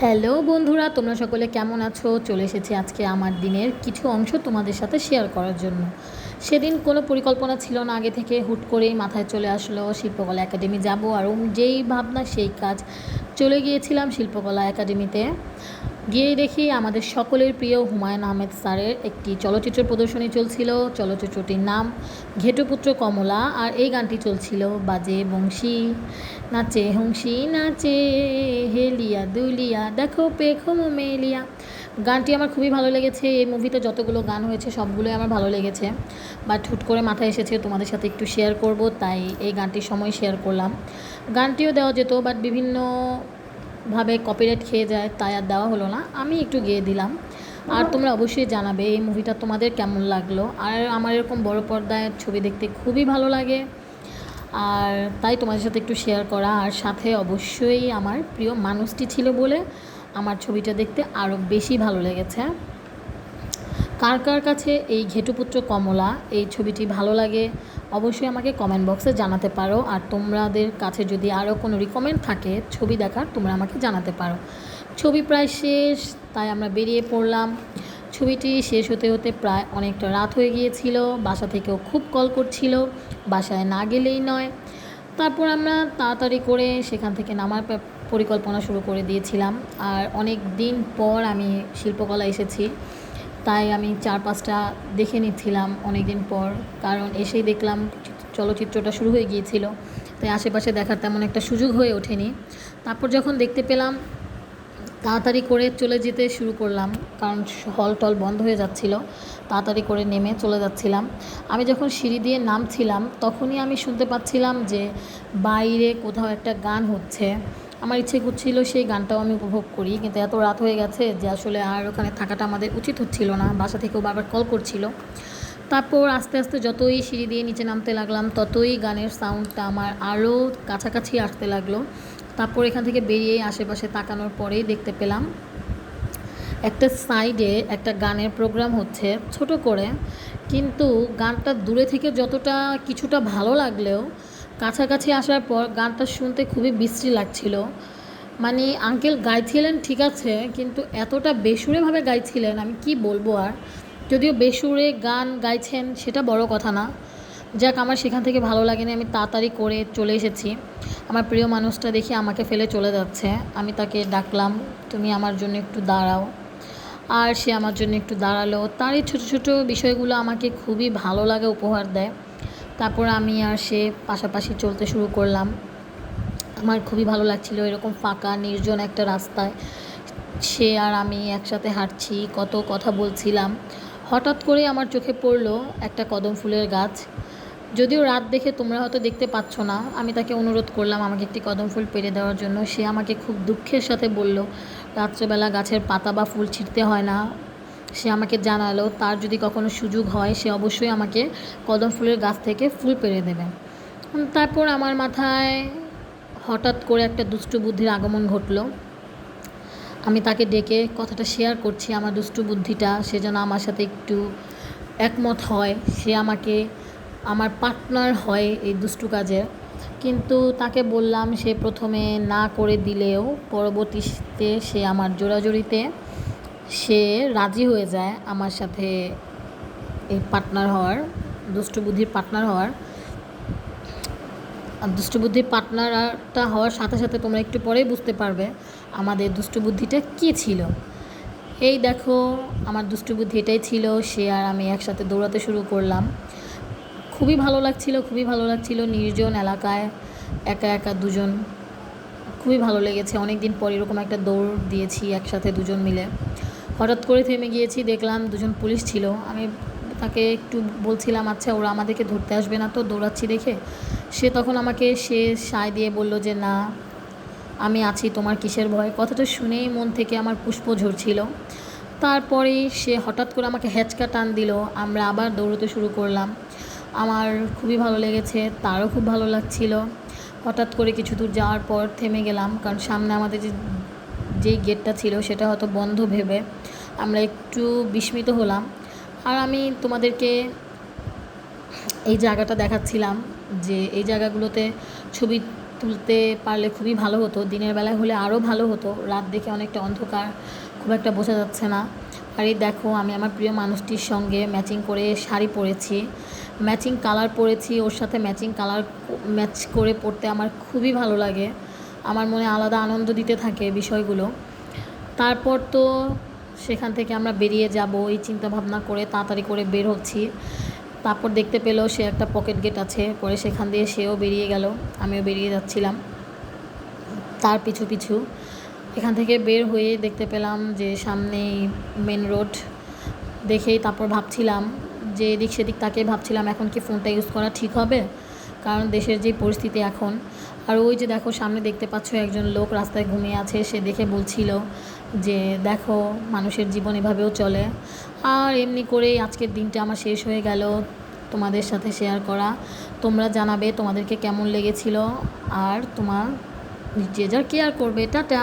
Hello বন্ধুরা, তোমরা সকলে কেমন আছো? চলে এসেছি আজকে আমার দিনের কিছু অংশ তোমাদের সাথে শেয়ার করার জন্য। সেদিন কোনো পরিকল্পনা ছিল না, আগে থেকে হুট করেই মাথায় চলে আসলো শিল্পকলা একাডেমি যাব, আর যেই ভাবনা সেই কাজ। চলে গিয়েছিলাম শিল্পকলা একাডেমিতে। গিয়ে দেখি আমাদের সকলের প্রিয় হুমায়ুন আহমেদ স্যারের একটি চলচ্চিত্র প্রদর্শনী চলছিল। চলচ্চিত্রটির নাম ঘেটুপুত্র কমলা, আর এই গানটি চলছিল, বাজে বংশী, নাচে হংসী নাচে হেলিয়া দুলিয়া দেখো পেখো মেলিয়া। গানটি আমার খুবই ভালো লেগেছে। এই মুভিতে যতগুলো গান হয়েছে সবগুলোই আমার ভালো লেগেছে, বাট হুট করে মাথায় এসেছে তোমাদের সাথে একটু শেয়ার করব, তাই এই গানটির সময় শেয়ার করলাম। গানটিও দেওয়া যেত, বাট বিভিন্নভাবে কপিরাইট খেয়ে যায়, তাই আর দেওয়া হলো না, আমি একটু গেয়ে দিলাম। আর তোমরা অবশ্যই জানাবে এই মুভিটা তোমাদের কেমন লাগলো। আর আমার এরকম বড় পর্দায় ছবি দেখতে খুবই ভালো লাগে, আর তাই তোমাদের সাথে একটু শেয়ার করা। আর সাথে অবশ্যই আমার প্রিয় মানুষটি ছিল বলে আমার ছবিটা দেখতে আরও বেশি ভালো লেগেছে। কার কার কাছে এই ঘেটুপুত্র কমলা এই ছবিটি ভালো লাগে অবশ্যই আমাকে কমেন্ট বক্সে জানাতে পারো। আর তোমাদের কাছে যদি আরও কোনো রিকমেন্ড থাকে ছবি দেখার, তোমরা আমাকে জানাতে পারো। ছবি প্রায় শেষ, তাই আমরা বেরিয়ে পড়লাম। ছবিটি শেষ হতে হতে প্রায় অনেকটা রাত হয়ে গিয়েছিল। বাসা থেকেও খুব কল করছিল, বাসায় না গেলেই নয়। তারপর আমরা তাড়াতাড়ি করে সেখান থেকে নামার পরিকল্পনা শুরু করে দিয়েছিলাম। আর অনেক দিন পর আমি শিল্পকলা এসেছি, তাই আমি 4-5টা দেখে নিচ্ছিলাম অনেক দিন পর, কারণ এসেই দেখলাম চলচ্চিত্রটা শুরু হয়ে গিয়েছিল, তাই আশেপাশে দেখার তেমন একটা সুযোগ হয়ে ওঠেনি। তারপর যখন দেখতে পেলাম তাড়াতাড়ি করে চলে যেতে শুরু করলাম, কারণ হল টল বন্ধ হয়ে যাচ্ছিল। তাড়াতাড়ি করে নেমে চলে যাচ্ছিলাম। আমি যখন সিঁড়ি দিয়ে নামছিলাম তখনই আমি শুনতে পাচ্ছিলাম যে বাইরে কোথাও একটা গান হচ্ছে। আমার ইচ্ছে করছিল সেই গানটাও আমি উপভোগ করি, কিন্তু এত রাত হয়ে গেছে যে আসলে আর ওখানে থাকাটা আমাদের উচিত হচ্ছিল না। বাসা থেকেও বারবার কল করছিল। তারপর আস্তে আস্তে যতই সিঁড়ি দিয়ে নিচে নামতে লাগলাম ততই গানের সাউন্ডটা আমার আরও কাছাকাছি আসতে লাগলো। তারপর এখান থেকে বেরিয়ে আশেপাশে তাকানোর পরেই দেখতে পেলাম একটা সাইডে একটা গানের প্রোগ্রাম হচ্ছে ছোট করে, কিন্তু গানটা দূরে থেকে যতটা কিছুটা ভালো লাগলেও কাছাকাছি আসার পর গানটা শুনতে খুবই বিশ্রী লাগছিল। মানে আঙ্কেল গাইছিলেন ঠিক আছে, কিন্তু এতটা বেসুরেভাবে গাইছিলেন, আমি কি বলবো আর। যদিও বেসুরে গান গাইছেন সেটা বড় কথা না, যাক আমার সেখান থেকে ভালো লাগেনি। আমি তাড়াতাড়ি করে চলে এসেছি। আমার প্রিয় মানুষটা দেখি আমাকে ফেলে চলে যাচ্ছে। আমি তাকে ডাকলাম, তুমি আমার জন্য একটু দাঁড়াও। আর সে আমার জন্য একটু দাঁড়ালো। তার এই ছোটো ছোটো বিষয়গুলো আমাকে খুবই ভালো লাগে, উপহার দেয়। তারপর আমি আর সে পাশাপাশি চলতে শুরু করলাম। আমার খুবই ভালো লাগছিল এরকম ফাঁকা নির্জন একটা রাস্তায় সে আর আমি একসাথে হাঁটছি, কত কথা বলছিলাম। হঠাৎ করে আমার চোখে পড়লো একটা কদম ফুলের গাছ। যদিও রাত দেখে তোমরা হয়তো দেখতে পাচ্ছ না, আমি তাকে অনুরোধ করলাম আমাকে একটি কদম ফুল পেড়ে দেওয়ার জন্য। সে আমাকে খুব দুঃখের সাথে বলল রাত্রেবেলা গাছের পাতা বা ফুল ছিঁড়তে হয় না। সে আমাকে জানালো তার যদি কখনো সুযোগ হয় সে অবশ্যই আমাকে কদম ফুলের গাছ থেকে ফুল পেড়ে দেবে। তারপর আমার মাথায় হঠাৎ করে একটা দুষ্টু বুদ্ধির আগমন ঘটলো। আমি তাকে ডেকে কথাটা শেয়ার করছি, আমার দুষ্টু বুদ্ধিটা, সে যেন আমার সাথে একটু একমত হয়, সে আমাকে আমার পার্টনার হয় এই দুষ্টু কাজে। কিন্তু তাকে বললাম, সে প্রথমে না করে দিলেও পরবর্তীতে সে আমার জোড়াজুড়িতে সে রাজি হয়ে যায় আমার সাথে এই পার্টনার হওয়ার, দুষ্টু বুদ্ধির পার্টনার হওয়ার। দুষ্টু বুদ্ধির পার্টনারটা হওয়ার সাথে সাথে তোমরা একটু পরেই বুঝতে পারবে আমাদের দুষ্টু বুদ্ধিটা কী ছিল। এই দেখো আমার দুষ্টু বুদ্ধি এটাই ছিল। সে আর আমি একসাথে দৌড়াতে শুরু করলাম। খুবই ভালো লাগছিল, খুবই ভালো লাগছিল নির্জন এলাকায় একা একা দুজন। খুবই ভালো লেগেছে, অনেক দিন পর এরকম একটা দৌড় দিয়েছি একসাথে দুজন মিলে। হঠাৎ করে থেমে গিয়েছি, দেখলাম দুজন পুলিশ ছিল। আমি তাকে একটু বলছিলাম আচ্ছা ওরা আমাদেরকে ধরতে আসবে না তো দৌড়াচ্ছি দেখে। সে তখন আমাকে সায় দিয়ে বলল যে না, আমি আছি, তোমার কিসের ভয়। কথাটা শুনেই মন থেকে আমার পুষ্প ঝরছিল। তারপরেই সে হঠাৎ করে আমাকে হ্যাঁচকা টান দিল, আমরা আবার দৌড়তে শুরু করলাম। আমার খুবই ভালো লেগেছে, তারও খুব ভালো লাগছিল। হঠাৎ করে কিছু দূর যাওয়ার পর থেমে গেলাম, কারণ সামনে আমাদের যেই গেটটা ছিল সেটা হয়তো বন্ধ ভেবে আমরা একটু বিস্মিত হলাম। আর আমি তোমাদেরকে এই জায়গাটা দেখাচ্ছিলাম যে এই জায়গাগুলোতে ছবি তুলতে পারলে খুবই ভালো হতো। দিনের বেলায় হলে আরও ভালো হতো। রাত দেখে অনেকটা অন্ধকার, খুব একটা বোঝা যাচ্ছে না। আর এই দেখো আমি আমার প্রিয় মানুষটির সঙ্গে ম্যাচিং করে শাড়ি পরেছি, ম্যাচিং কালার পরেছি। ওর সাথে ম্যাচিং কালার ম্যাচ করে পরতে আমার খুবই ভালো লাগে। আমার মনে আলাদা আনন্দ দিতে থাকে বিষয়গুলো। তারপর তো সেখান থেকে আমরা বেরিয়ে যাব এই চিন্তা ভাবনা করে তাড়াতাড়ি করে বের হচ্ছি। তারপর দেখতে পেলো সে একটা পকেট গেট আছে, পরে সেখান দিয়ে সেও বেরিয়ে গেল, আমিও বেরিয়ে যাচ্ছিলাম তার পিছু পিছু। এখান থেকে বের হয়ে দেখতে পেলাম যে সামনেই মেন রোড। দেখেই তারপর ভাবছিলাম যে এদিক সেদিক তাকে ভাবছিলাম এখন কি ফোনটা ইউজ করা ঠিক হবে, কারণ দেশের যে পরিস্থিতি এখন। আর ওই যে দেখো সামনে দেখতে পাচ্ছ একজন লোক রাস্তায় ঘুমিয়ে আছে, সে দেখে বলছিল যে দেখো মানুষের জীবন এভাবেও চলে। আর এমনি করেই আজকের দিনটা আমার শেষ হয়ে গেল তোমাদের সাথে শেয়ার করা। তোমরা জানাবে তোমাদেরকে কেমন লেগেছিল, আর তোমার যে যার কেয়ার করবে। টাটা।